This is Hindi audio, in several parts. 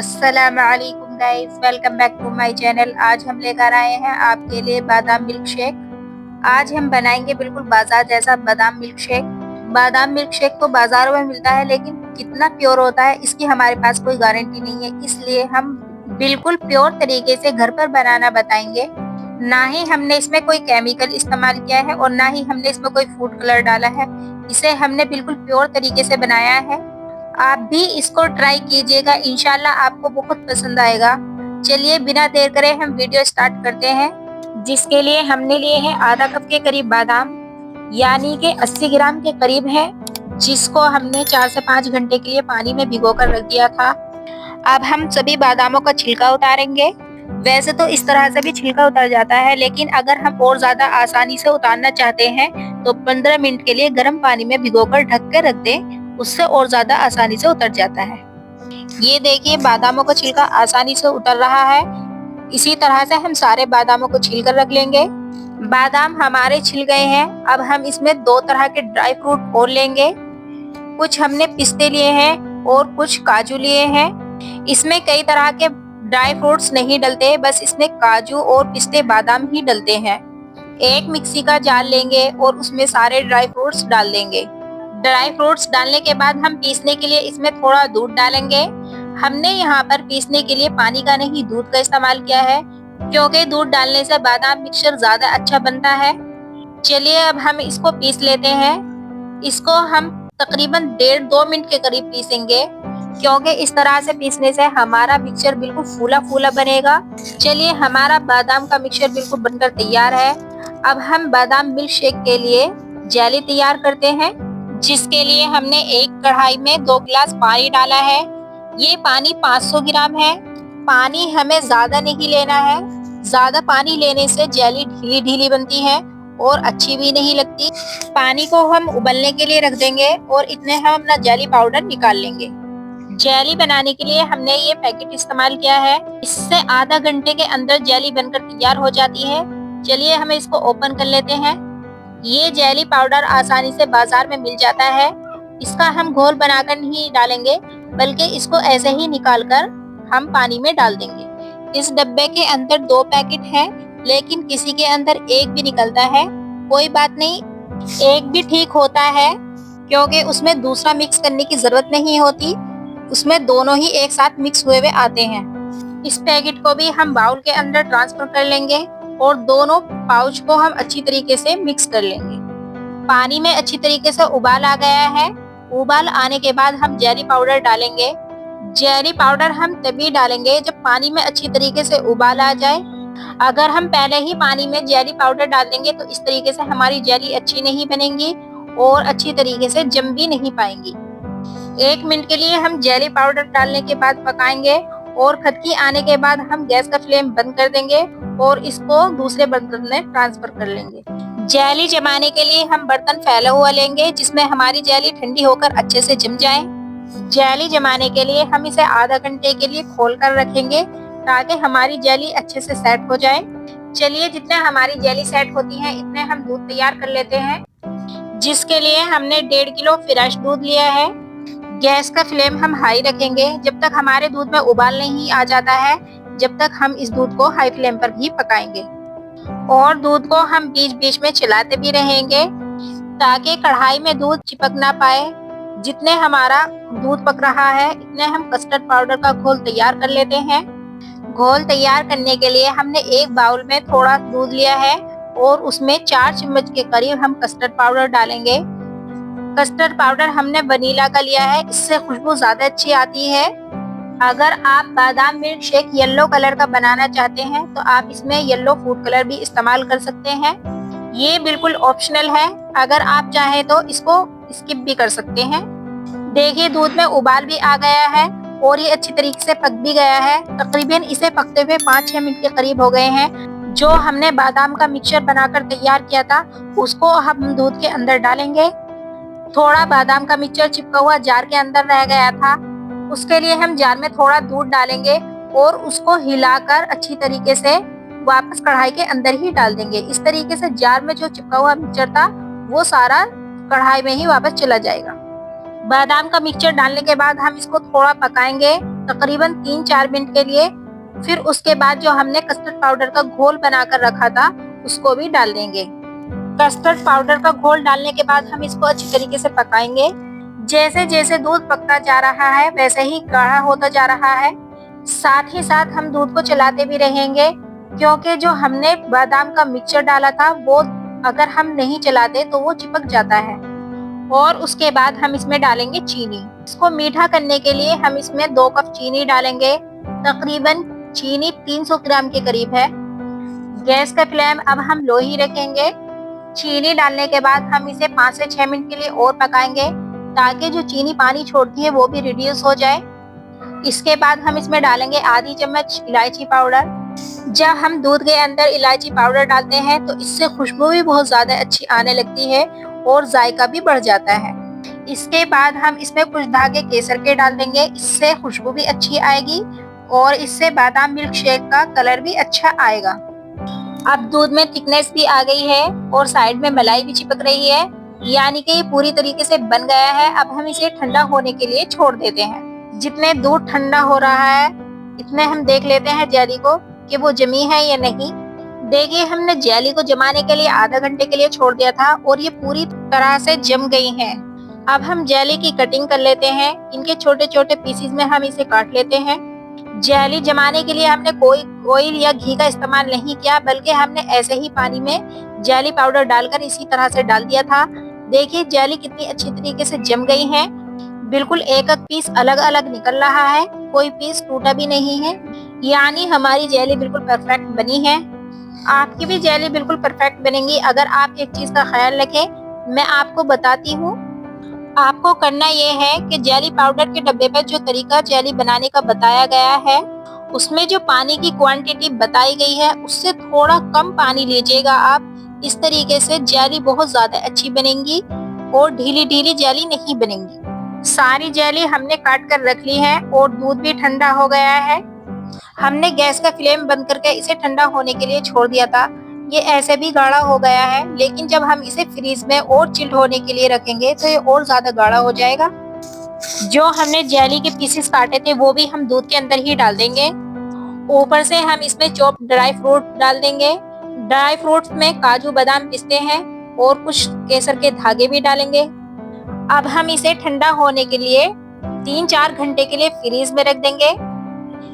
अस्सलामुअलैकुम guys, welcome back to my channel. आज हम लेकर आए हैं आपके लिए बादाम मिल्क शेक। आज हम बनाएंगे बिल्कुल बाजार जैसा बादाम मिल्क शेक। बादाम मिल्क शेक तो बाजारों में मिलता है, लेकिन कितना प्योर होता है इसकी हमारे पास कोई गारंटी नहीं है, इसलिए हम बिल्कुल प्योर तरीके से घर पर बनाना बताएंगे। ना ही हमने इसमें कोई केमिकल इस्तेमाल किया है और ना ही हमने इसमें कोई फूड कलर डाला है। इसे हमने बिल्कुल प्योर तरीके से बनाया है। आप भी इसको ट्राई कीजिएगा, इंशाल्लाह आपको बहुत पसंद आएगा। चलिए बिना देर करे हम वीडियो स्टार्ट करते हैं। जिसके लिए हमने लिए हैं आधा कप के करीब बादाम, यानी कि 80 ग्राम के करीब है, जिसको हमने 4 से 5 घंटे के लिए पानी में भिगोकर रख दिया था। अब हम सभी बादामों का छिलका उतारेंगे। वैसे तो इस तरह से भी छिलका उतर जाता है, लेकिन अगर हम और ज्यादा आसानी से उतारना चाहते हैं तो 15 मिनट के लिए गर्म पानी में भिगोकर ढक के रख दें, उससे और ज्यादा आसानी से उतर जाता है। ये देखिए बादामों का छिलका आसानी से उतर रहा है। इसी तरह से हम सारे बादामों को छील कर रख लेंगे। बादाम हमारे छिल गए हैं। अब हम इसमें 2 तरह के ड्राई फ्रूट और लेंगे। कुछ हमने पिस्ते लिए हैं और कुछ काजू लिए हैं। इसमें कई तरह के ड्राई फ्रूट्स नहीं डलते, बस इसमें काजू और पिस्ते बादाम ही डलते हैं। एक मिक्सी का जार लेंगे और उसमें सारे ड्राई फ्रूट्स डाल देंगे। ड्राई फ्रूट्स डालने के बाद हम पीसने के लिए इसमें थोड़ा दूध डालेंगे। हमने यहाँ पर पीसने के लिए पानी का नहीं, दूध का इस्तेमाल किया है, क्योंकि दूध डालने से बादाम मिक्सचर ज्यादा अच्छा बनता है। चलिए अब हम इसको पीस लेते हैं। इसको हम तकरीबन 1.5-2 मिनट के करीब पीसेंगे, क्योंकि इस तरह से पीसने से हमारा मिक्सचर बिल्कुल फूला फूला बनेगा। चलिए हमारा बादाम का मिक्सचर बिल्कुल बनकर तैयार है। अब हम बादाम मिल्क शेक के लिए जेली तैयार करते हैं, जिसके लिए हमने एक कढ़ाई में 2 गिलास पानी डाला है। ये पानी 500 ग्राम है। पानी हमें ज्यादा नहीं लेना है, ज्यादा पानी लेने से जेली ढीली ढीली बनती है और अच्छी भी नहीं लगती। पानी को हम उबलने के लिए रख देंगे और इतने हम अपना जेली पाउडर निकाल लेंगे। जेली बनाने के लिए हमने ये पैकेट इस्तेमाल किया है। इससे आधा घंटे के अंदर जेली बनकर तैयार हो जाती है। चलिए हम इसको ओपन कर लेते हैं। ये जेली पाउडर आसानी से बाजार में मिल जाता है। इसका हम घोल बनाकर नहीं डालेंगे, बल्कि इसको ऐसे ही निकालकर हम पानी में डाल देंगे। इस डब्बे के अंदर 2 पैकेट हैं, लेकिन किसी के अंदर एक भी निकलता है। कोई बात नहीं, एक भी ठीक होता है, क्योंकि उसमें दूसरा मिक्स करने की जरूरत नहीं होती। उसमें दोनों ही एक साथ मिक्स हुए हुए आते हैं। इस पैकेट को भी हम बाउल के अंदर ट्रांसफर कर लेंगे और दोनों पाउच को हम अच्छी तरीके से मिक्स कर लेंगे। पानी में अच्छी तरीके से उबाल आ गया है। उबाल आने के बाद हम जेली पाउडर डालेंगे। जेली पाउडर हम तभी डालेंगे जब पानी में अच्छी तरीके से उबाल आ जाए। अगर हम पहले ही पानी में जेली पाउडर डाल देंगे तो इस तरीके से हमारी जेली अच्छी नहीं बनेगी और अच्छी तरीके से जम भी नहीं पाएंगी। 1 मिनट के लिए हम जेली पाउडर डालने के बाद पकाएंगे और खदकी आने के बाद हम गैस का फ्लेम बंद कर देंगे और इसको दूसरे बर्तन में ट्रांसफर कर लेंगे। जेली जमाने के लिए हम बर्तन फैला हुआ लेंगे, जिसमें हमारी जेली ठंडी होकर अच्छे से जम जाए। जेली जमाने के लिए हम इसे आधा घंटे के लिए खोल कर रखेंगे, ताकि हमारी जेली अच्छे से सेट हो जाए। चलिए जितने हमारी जेली सेट होती है इतने हम दूध तैयार कर लेते हैं, जिसके लिए हमने 1.5 किलो फ्रेश दूध लिया है। गैस का फ्लेम हम हाई रखेंगे जब तक हमारे दूध में उबाल नहीं आ जाता है। जब तक हम इस दूध को हाई फ्लेम पर ही पकाएंगे और दूध को हम बीच बीच में चलाते भी रहेंगे, ताकि कढ़ाई में दूध चिपक ना पाए। जितने हमारा दूध पक रहा है इतने हम कस्टर्ड पाउडर का घोल तैयार कर लेते हैं। घोल तैयार करने के लिए हमने एक बाउल में थोड़ा दूध लिया है और उसमें 4 चम्मच के करीब हम कस्टर्ड पाउडर डालेंगे। कस्टर्ड पाउडर हमने वनीला का लिया है, इससे खुशबू ज्यादा अच्छी आती है। अगर आप बादाम मिल्क शेक येलो कलर का बनाना चाहते हैं तो आप इसमें येलो फूड कलर भी इस्तेमाल कर सकते हैं। ये बिल्कुल ऑप्शनल है, अगर आप चाहें तो इसको स्किप भी कर सकते हैं। देखिए दूध में उबाल भी आ गया है और ये अच्छी तरीके से पक भी गया है। तकरीबन इसे पकते हुए 5-6 मिनट के करीब हो गए हैं। जो हमने बादाम का मिक्सचर बनाकर तैयार किया था उसको हम दूध के अंदर डालेंगे। थोड़ा बादाम का मिक्सचर चिपका हुआ जार के अंदर रह गया था, उसके लिए हम जार में थोड़ा दूध डालेंगे और उसको हिलाकर अच्छी तरीके से वापस कढ़ाई के अंदर ही डाल देंगे। इस तरीके से जार में जो चिपका हुआ मिक्सचर था वो सारा कढ़ाई में ही वापस चला जाएगा। बादाम का मिक्सचर डालने के बाद हम इसको थोड़ा पकाएंगे। तकरीबन 3-4 मिनट के लिए। फिर उसके बाद जो हमने कस्टर्ड पाउडर का घोल बनाकर रखा था उसको भी डाल देंगे। कस्टर्ड पाउडर का घोल डालने के बाद हम इसको अच्छी तरीके से पकाएंगे। जैसे जैसे दूध पकता जा रहा है वैसे ही गाढ़ा होता जा रहा है। साथ ही साथ हम दूध को चलाते भी रहेंगे, क्योंकि जो हमने बादाम का मिक्सचर डाला था वो अगर हम नहीं चलाते तो वो चिपक जाता है। और उसके बाद हम इसमें डालेंगे चीनी। इसको मीठा करने के लिए हम इसमें 2 कप चीनी डालेंगे। तकरीबन चीनी 300 ग्राम के करीब है। गैस का फ्लेम अब हम लो ही रखेंगे। चीनी डालने के बाद हम इसे 5 से 6 मिनट के लिए और पकाएंगे, ताकि जो चीनी पानी छोड़ती है वो भी रिड्यूस हो जाए। इसके बाद हम इसमें डालेंगे आधी चम्मच इलायची पाउडर। जब हम दूध के अंदर इलायची पाउडर डालते हैं तो इससे खुशबू भी बहुत ज्यादा अच्छी आने लगती है और जायका भी बढ़ जाता है। इसके बाद हम इसमें कुछ धागे केसर के डाल देंगे, इससे खुशबू भी अच्छी आएगी और इससे बादाम मिल्क शेक का कलर भी अच्छा आएगा। अब दूध में थिकनेस भी आ गई है और साइड में मलाई भी चिपक रही है, यानी कि ये पूरी तरीके से बन गया है। अब हम इसे ठंडा होने के लिए छोड़ देते हैं। जितने दूध ठंडा हो रहा है इतने हम देख लेते हैं जेली को कि वो जमी है या नहीं। देखिए, हमने जेली को जमाने के लिए आधा घंटे के लिए छोड़ दिया था और ये पूरी तरह से जम गई है। अब हम जेली की कटिंग कर लेते हैं। इनके छोटे छोटे पीसेस में हम इसे काट लेते हैं। जेली जमाने के लिए हमने कोई ऑयल या घी का इस्तेमाल नहीं किया, बल्कि हमने ऐसे ही पानी में जेली पाउडर डालकर इसी तरह से डाल दिया था। देखिए जेली कितनी अच्छी तरीके से जम गई है। बिल्कुल एक एक पीस अलग अलग निकल रहा है, कोई पीस टूटा भी नहीं है, यानी हमारी जेली बिल्कुल परफेक्ट बनी है। आपकी भी जेली बिल्कुल परफेक्ट बनेगी अगर आप एक चीज का ख्याल रखें। मैं आपको बताती हूँ। आपको करना ये है कि जेली पाउडर के डब्बे पर जो तरीका जेली बनाने का बताया गया है उसमें जो पानी की क्वांटिटी बताई गई है उससे थोड़ा कम पानी लीजिएगा आप। इस तरीके से जेली बहुत ज्यादा अच्छी बनेगी और ढीली ढीली जेली नहीं बनेगी। सारी जेली हमने काट कर रख ली है और दूध भी ठंडा हो गया है। हमने गैस का फ्लेम बंद करके इसे ठंडा होने के लिए छोड़ दिया था। ये ऐसे भी गाढ़ा हो गया है, लेकिन जब हम इसे फ्रीज में और चिल्ड होने के लिए रखेंगे तो ये और ज्यादा गाढ़ा हो जाएगा। जो हमने जेली के पीसेस काटे थे वो भी हम दूध के अंदर ही डाल देंगे। ऊपर से हम इसमें चॉप ड्राई फ्रूट डाल देंगे। ड्राई फ्रूट्स में काजू बादाम पिस्ते हैं और कुछ केसर के धागे भी डालेंगे। अब हम इसे ठंडा होने के लिए 3-4 घंटे के लिए फ्रीज में रख देंगे।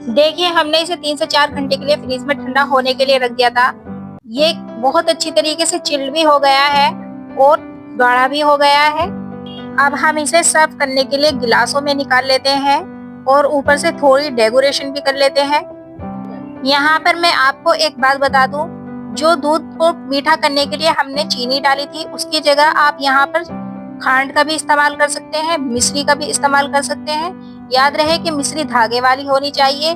देखिए, हमने इसे 3 से 4 घंटे के लिए फ्रीज में ठंडा होने के लिए रख दिया था। ये बहुत अच्छी तरीके से चिल्ड भी हो गया है और गाढ़ा भी हो गया है। अब हम इसे सर्व करने के लिए गिलासों में निकाल लेते हैं और ऊपर से थोड़ी डेकोरेशन भी कर लेते हैं। यहाँ पर मैं आपको एक बात बता दूं, जो दूध को मीठा करने के लिए हमने चीनी डाली थी उसकी जगह आप यहाँ पर खांड का भी इस्तेमाल कर सकते हैं, मिश्री का भी इस्तेमाल कर सकते हैं। याद रहे कि मिश्री धागे वाली होनी चाहिए।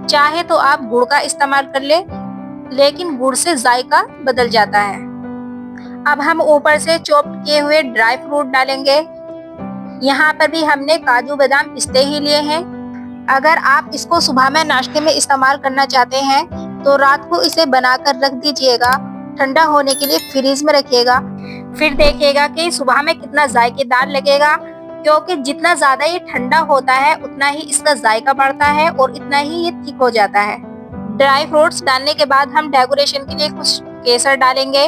चाहे तो आप गुड़ का इस्तेमाल कर ले, लेकिन गुड़ से जायका बदल जाता है। अब हम ऊपर से चॉप किए हुए ड्राई फ्रूट डालेंगे। यहाँ पर भी हमने काजू बादाम पिस्ते ही लिए हैं। अगर आप इसको सुबह में नाश्ते में इस्तेमाल करना चाहते हैं तो रात को इसे बनाकर रख दीजिएगा, ठंडा होने के लिए फ्रीज में रखिएगा। फिर देखिएगा कि सुबह में कितना जायकेदार लगेगा, क्योंकि जितना ज्यादा ये ठंडा होता है उतना ही इसका जायका बढ़ता है और इतना ही ये थिक हो जाता है। ड्राई फ्रूट्स डालने के बाद हम डेकोरेशन के लिए कुछ केसर डालेंगे।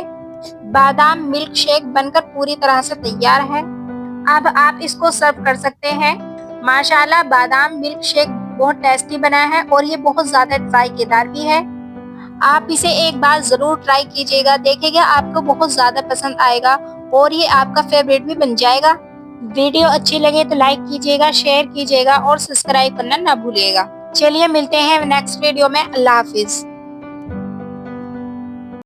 बादाम मिल्क शेक बनकर पूरी तरह से तैयार है। अब आप इसको सर्व कर सकते हैं। माशाल्लाह, बादाम मिल्क शेक बहुत टेस्टी बना है और ये बहुत ज्यादा जायकेदार भी है। आप इसे एक बार जरूर ट्राई कीजिएगा, देखिएगा आपको बहुत ज्यादा पसंद आएगा और ये आपका फेवरेट भी बन जाएगा। वीडियो अच्छी लगे तो लाइक कीजिएगा, शेयर कीजिएगा और सब्सक्राइब करना ना भूलिएगा। चलिए मिलते हैं नेक्स्ट वीडियो में। अल्लाह हाफिज।